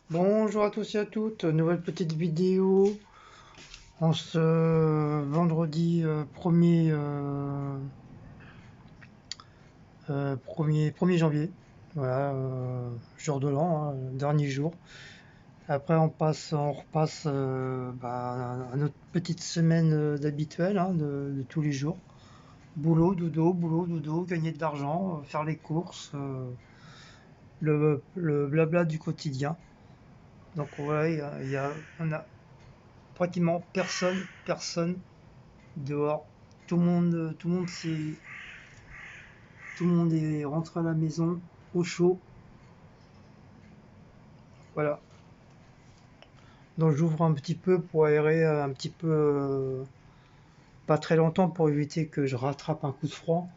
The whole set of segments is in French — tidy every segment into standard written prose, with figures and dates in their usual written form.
Bonjour à tous et à toutes, nouvelle petite vidéo en ce vendredi 1er janvier. Voilà, jour de l'an, hein, dernier jour. Après on repasse à notre petite semaine d'habituel, hein, de tous les jours. Boulot, dodo, gagner de l'argent, faire les courses, le blabla du quotidien. Donc ouais, on a pratiquement personne dehors. Tout le monde est rentré à la maison au chaud. Voilà. Donc j'ouvre un petit peu pour aérer un petit peu, pas très longtemps pour éviter que je rattrape un coup de froid.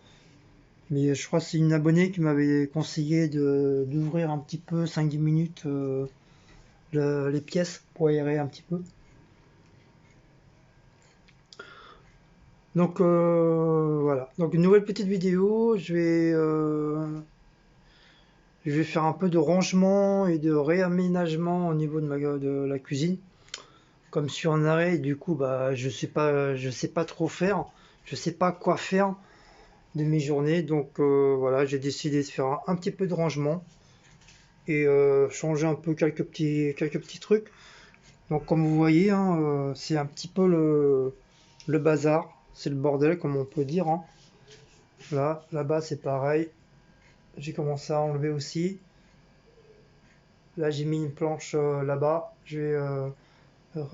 Mais je crois que c'est une abonnée qui m'avait conseillé d'ouvrir un petit peu 5-10 minutes les pièces pour aérer un petit peu. Donc voilà. Donc une nouvelle petite vidéo. Je vais faire un peu de rangement et de réaménagement au niveau de la cuisine. Comme je suis en arrêt, du coup, bah, je sais pas trop faire. Je sais pas quoi faire de mes journées. Donc voilà, j'ai décidé de faire un petit peu de rangement et changer un peu quelques petits trucs. Donc comme vous voyez, hein, c'est un petit peu le bazar. C'est le bordel, comme on peut dire, hein. Là-bas, c'est pareil. J'ai commencé à enlever aussi. Là, j'ai mis une planche là-bas. Je vais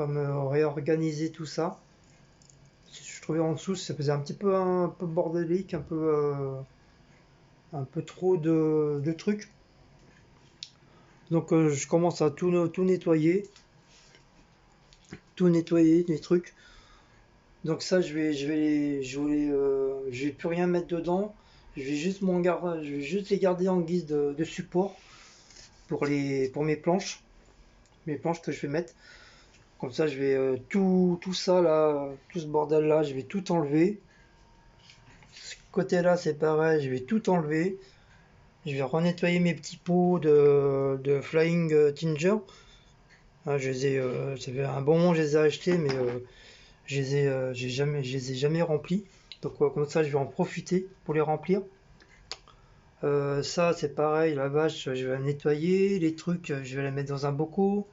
me réorganiser tout ça. Je trouvais en dessous, ça faisait un peu bordélique, un peu trop de trucs. Donc je commence à tout nettoyer les trucs. Donc ça, je vais plus rien mettre dedans. Je vais juste les garder en guise de support pour mes planches que je vais mettre. Comme ça, je vais tout ça là, tout ce bordel là, je vais tout enlever. Ce côté là, c'est pareil, je vais tout enlever. Je vais renettoyer mes petits pots de Flying Tinger. Ah, ça fait un bon moment que je les ai achetés, mais je les ai jamais remplis. Donc comme ça, je vais en profiter pour les remplir. Ça, c'est pareil, la vache, je vais la nettoyer. Les trucs, je vais les mettre dans un bocal.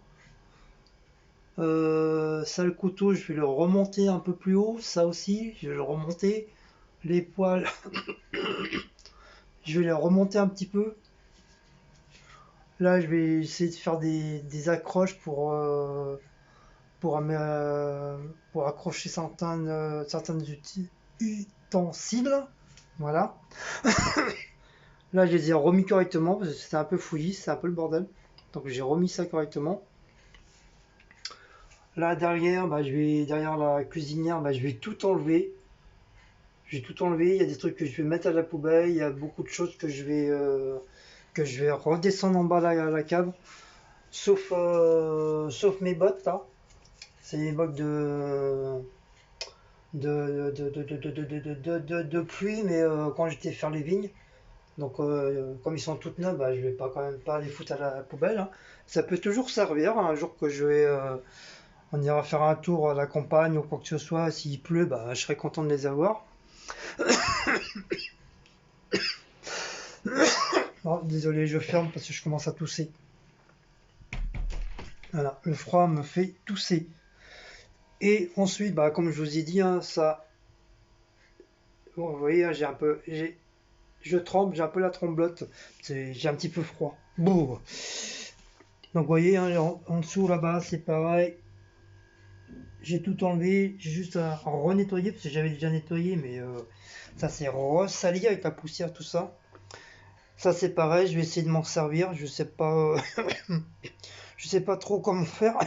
Ça, le couteau, je vais le remonter un peu plus haut. Ça aussi, je vais le remonter. Les poils, je vais les remonter un petit peu. Là, je vais essayer de faire des accroches pour, pour accrocher certains ustensiles. Voilà. Là, je les ai remis correctement parce que c'était un peu fouillis, c'est un peu le bordel. Donc j'ai remis ça correctement. Là, derrière la cuisinière, bah, je vais tout enlever. Je vais tout enlever. Il y a des trucs que je vais mettre à la poubelle. Il y a beaucoup de choses que je vais redescendre en bas la cave. Sauf mes bottes là. C'est les bottes de pluie, mais quand j'étais faire les vignes. Donc, comme ils sont toutes neuves, bah, je vais pas quand même pas les foutre à la poubelle, hein. Ça peut toujours servir, hein, un jour que on ira faire un tour à la campagne ou quoi que ce soit. S'il pleut, bah, je serais content de les avoir. Oh, désolé, je ferme parce que je commence à tousser. Voilà, le froid me fait tousser. Et ensuite, bah, comme je vous ai dit, hein, bon, vous voyez, hein, je tremble, j'ai un peu la tremblote. J'ai un petit peu froid. Bon. Donc, vous voyez, hein, en dessous là-bas, c'est pareil. J'ai tout enlevé, j'ai juste à renettoyer parce que j'avais déjà nettoyé, mais ça s'est ressali avec la poussière, tout ça. Ça c'est pareil, je vais essayer de m'en servir. Je sais pas trop comment faire,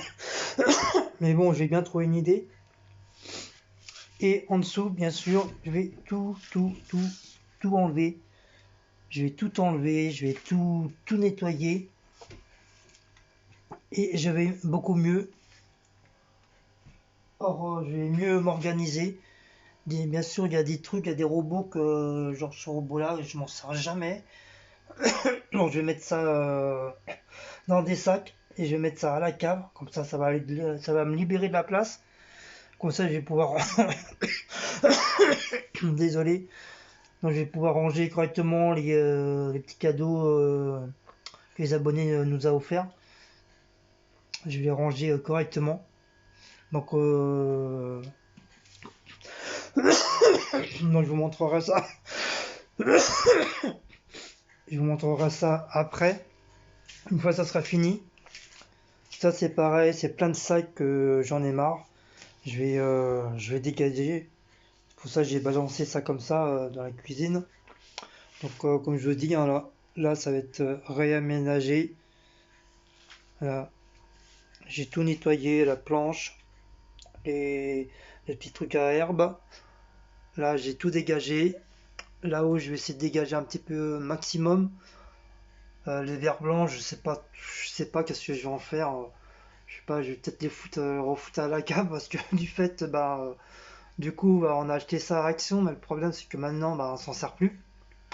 mais bon, j'ai bien trouvé une idée. Et en dessous, bien sûr, je vais tout enlever. Je vais tout enlever, je vais tout nettoyer et je vais beaucoup mieux. Or, je vais mieux m'organiser. Bien sûr, il y a des trucs, il y a des robots que, genre ce robot-là, je m'en sers jamais. Donc, je vais mettre ça dans des sacs. et je vais mettre ça à la cave, comme ça ça va me libérer de la place. Comme ça, je vais pouvoir, désolé, donc je vais pouvoir ranger correctement les petits cadeaux que les abonnés nous a offerts. Je vais les ranger correctement. Donc, donc je vous montrerai ça. Je vous montrerai ça après, une fois ça sera fini. Ça c'est pareil, c'est plein de sacs que j'en ai marre. Je vais dégager. Pour ça j'ai balancé ça comme ça dans la cuisine. Donc comme je vous dis, hein, là ça va être réaménagé. Voilà. J'ai tout nettoyé, la planche, les petits trucs à herbe. Là j'ai tout dégagé. Là-haut je vais essayer de dégager un petit peu maximum. Les verres blancs, je sais pas qu'est-ce que je vais en faire. Je sais pas, je vais peut-être les refoutre à la cave parce que du fait, du coup, on a acheté ça à Action, mais le problème c'est que maintenant, on s'en sert plus.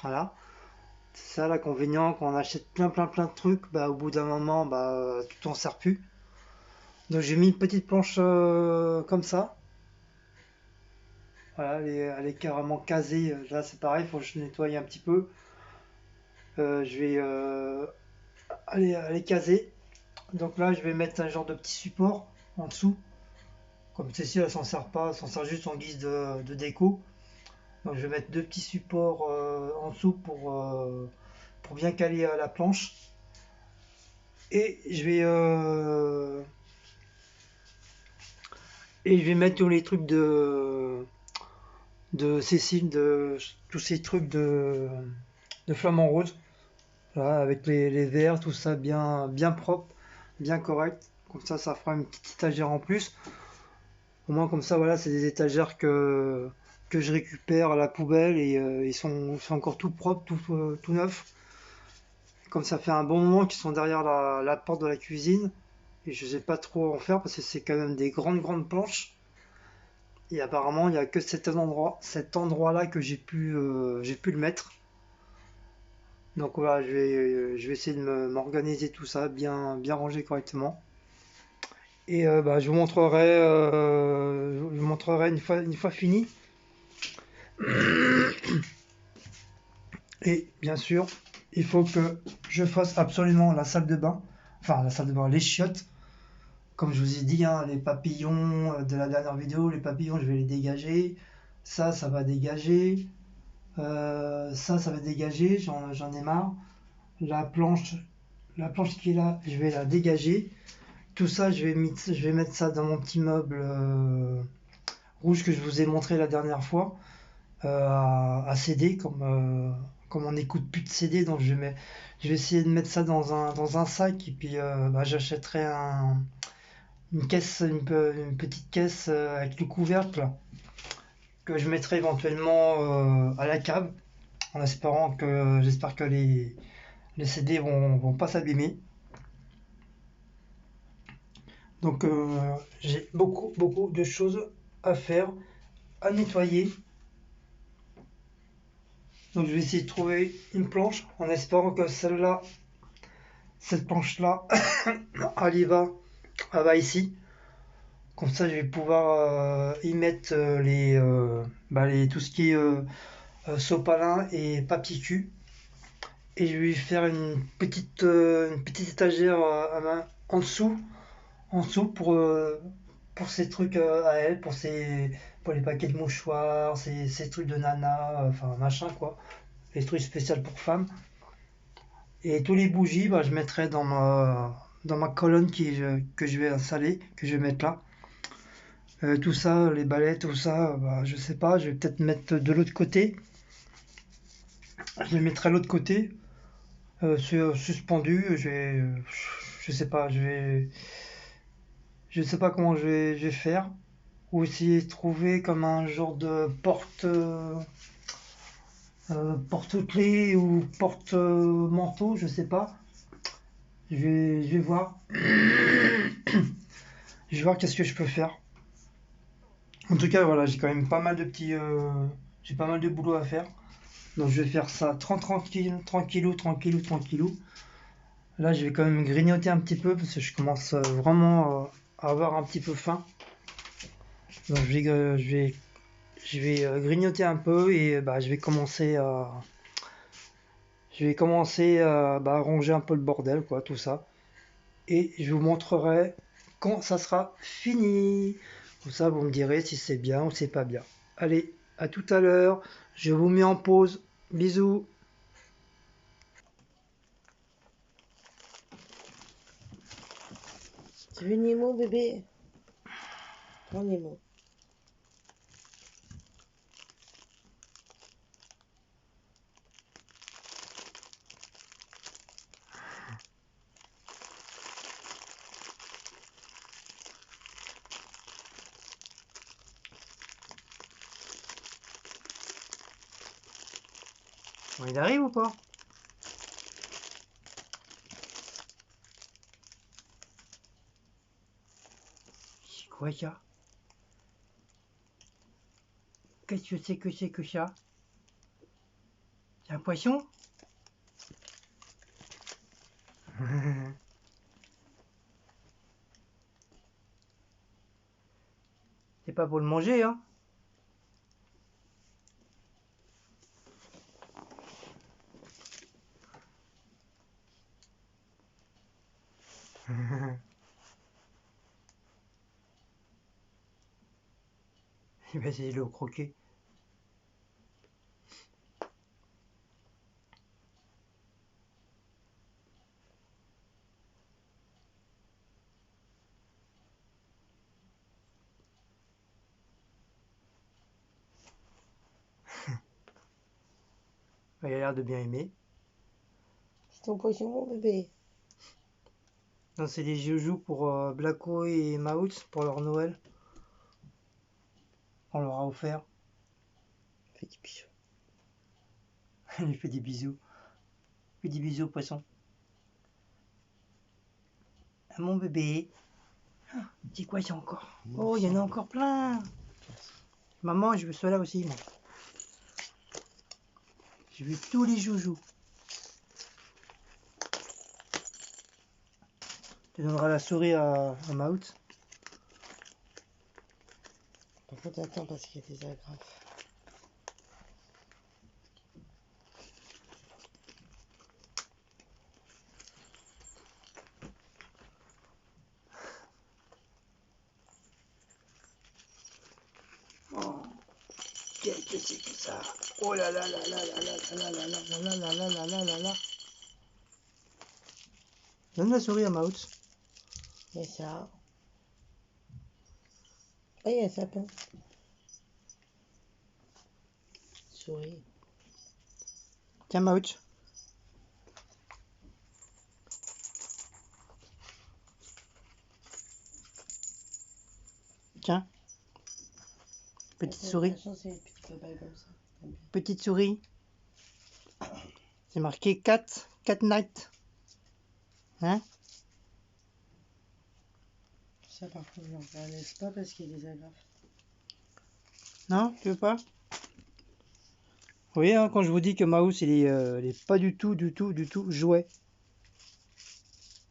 Voilà. C'est ça l'inconvénient, quand on achète plein de trucs, au bout d'un moment, tout en sert plus. Donc j'ai mis une petite planche comme ça. Voilà, elle est carrément casée. Là c'est pareil, il faut que je nettoie un petit peu. Je vais aller caser. Donc là, je vais mettre un genre de petit support en dessous. Comme ceci, elle s'en sert pas, elle s'en sert juste en guise de déco. Donc je vais mettre deux petits supports en dessous pour bien caler la planche. Et je vais mettre tous les trucs de Cécile, tous ces trucs de flamant rose. Voilà, avec les verres, tout ça bien propre, bien correct. Comme ça fera une petite étagère en plus. Au moins comme ça, voilà, c'est des étagères que je récupère à la poubelle et ils sont encore tout propres, tout neufs. Comme ça fait un bon moment qu'ils sont derrière la porte de la cuisine et je sais pas trop en faire parce que c'est quand même des grandes planches. Et apparemment, il n'y a que cet endroit-là que j'ai pu le mettre. Donc voilà, je vais essayer de m'organiser tout ça, bien ranger correctement. Et je vous montrerai une fois fini. Et bien sûr, il faut que je fasse absolument la salle de bain, enfin la salle de bain, les chiottes. Comme je vous ai dit, hein, les papillons de la dernière vidéo, les papillons, je vais les dégager. Ça va dégager. Ça va dégager. J'en ai marre. La planche, la planche qui est là, je vais la dégager. Tout ça, je vais mettre ça dans mon petit meuble rouge que je vous ai montré la dernière fois. À CD comme on n'écoute plus de CD donc je vais essayer de mettre ça dans un sac et puis j'achèterai une petite caisse avec le couvercle que je mettrai éventuellement à la cave en espérant que j'espère que les CD vont pas s'abîmer. Donc j'ai beaucoup de choses à faire, à nettoyer. Donc je vais essayer de trouver une planche en espérant que cette planche-là, elle va ici. Comme ça, je vais pouvoir y mettre tout ce qui est sopalin et papier cul. Et je vais faire une petite étagère en dessous pour ces trucs à elle, pour les paquets de mouchoirs, ces trucs de nana, enfin machin quoi, les trucs spéciaux pour femmes. Et tous les bougies, je mettrai dans ma colonne que je vais installer, que je vais mettre là. Tout ça, les balais, tout ça, je sais pas, je vais peut-être mettre de l'autre côté. Je les mettrai à l'autre côté, suspendu. Je sais pas, je sais pas comment je vais faire. Ou essayer de trouver comme un genre de porte-clés ou porte-manteau, je sais pas. Je vais voir. Je vais voir qu'est-ce que je peux faire. En tout cas, voilà, j'ai quand même pas mal de j'ai pas mal de boulot à faire. Donc je vais faire ça tranquillou. Là, je vais quand même grignoter un petit peu parce que je commence vraiment à avoir un petit peu faim. Donc, je vais grignoter un peu et bah, je vais commencer à bah, ranger un peu le bordel, quoi, tout ça. Et je vous montrerai quand ça sera fini. Comme ça, vous me direz si c'est bien ou c'est pas bien. Allez, à tout à l'heure. Je vous mets en pause. Bisous. Tu veux Nemo, bébé? Prends Nemo. Bon, il arrive ou pas? C'est quoi ça? Qu'est-ce que c'est que ça? C'est un poisson? C'est pas pour le manger, hein? Il va essayer de le croquer. Il a l'air de bien aimer. C'est ton poisson, mon bébé. Non, c'est des joujoux pour Blacko et Maouts pour leur Noël. On leur a offert. Fais des bisous. Il lui fait des bisous. Fais des bisous au poisson. Ah, mon bébé. C'est quoi ça encore? Oh, il y en a encore plein. Maman, je veux cela aussi, moi. Je veux tous les joujoux. Tu donneras la souris à Maouts. Par contre, attends, parce qu'il y a des agrafes. Oh, qu'est-ce que c'est que ça? Oh là là là là là là là là là là là là là là là là. Donne la souris à Maouts. Il y a ça. Ah, il y a un sapin. Souris. Tiens, Maouts. Tiens. Petite souris. La chance, c'est une petite papale comme ça. Petite souris. C'est marqué Cat Night. Hein? Ça, par contre, je ne laisse pas parce qu'il y a des agrafes. Non, tu veux pas? Vous voyez, hein, quand je vous dis que Maouts, il est pas du tout jouet.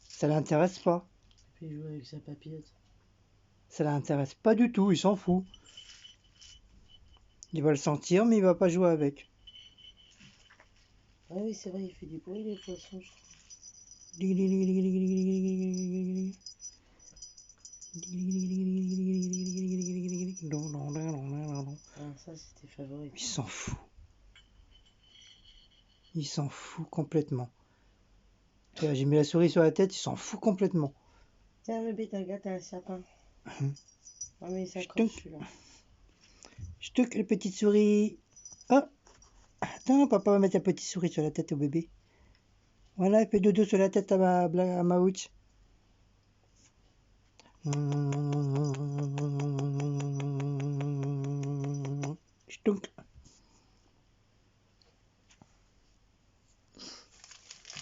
Ça l'intéresse pas. Et puis, il joue avec sa papillote. Ça l'intéresse pas du tout, il s'en fout. Il va le sentir, mais il va pas jouer avec. Ah oui, c'est vrai, il fait du bruit, les poissons, je trouve. Ah, ça, c'est tes favoris. Il s'en fout. Il s'en fout complètement. J'ai mis la souris sur la tête, il s'en fout complètement. Tiens, bébé, t'as un sapin. Ah, mais il Ch'tunk. s'accroche, celui-là. Ch'tunk, les petites souris. Oh, attends, papa va mettre la petite souris sur la tête au bébé. Voilà, il fait dodo sur la tête à Maouch. Ch'tunk.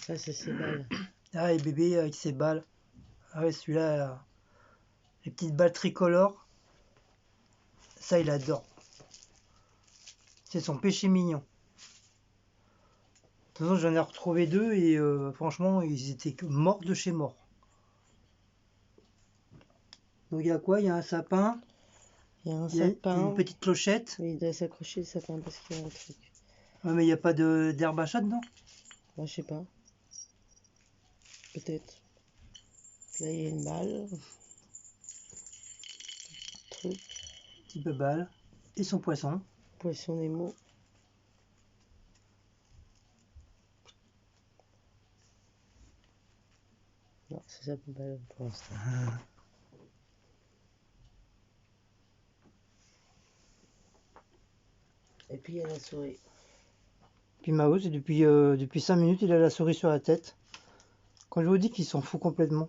Ça, c'est ses balles. Ah, et bébé avec ses balles. Ah ouais, celui-là, les petites balles tricolores. Ça, il adore. C'est son péché mignon. toute façon, j'en ai retrouvé deux et franchement, ils étaient morts de chez morts. Donc il y a quoi? Il y a un sapin, Il y a un il y a une sapin. petite clochette. Mais il doit s'accrocher le sapin parce qu'il y a un truc. Ouais, mais il n'y a pas d'herbe à chat dedans? Moi, je sais pas. Peut-être. Là, il y a une balle. Truc. Petit babal. Et son poisson. Poisson Nemo. Non, c'est ça pour balle pour l'instant. Et puis il y a la souris. Puis Mao, c'est depuis 5 minutes, il a la souris sur la tête. Quand je vous dis qu'il s'en fout complètement.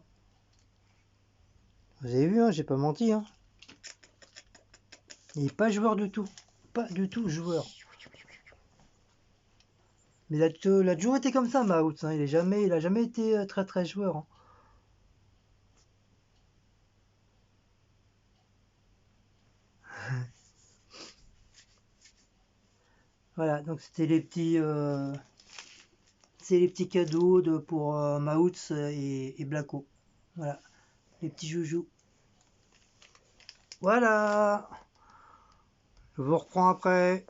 Vous avez vu, hein, j'ai pas menti. Hein. Il n'est pas joueur du tout. Pas du tout joueur. Mais il a toujours été comme ça, Mahout. Hein. Il a jamais été très très joueur. Hein. Voilà, donc c'était c'est les petits cadeaux pour Maouts et Blacko. Voilà, les petits joujoux. Voilà, je vous reprends après.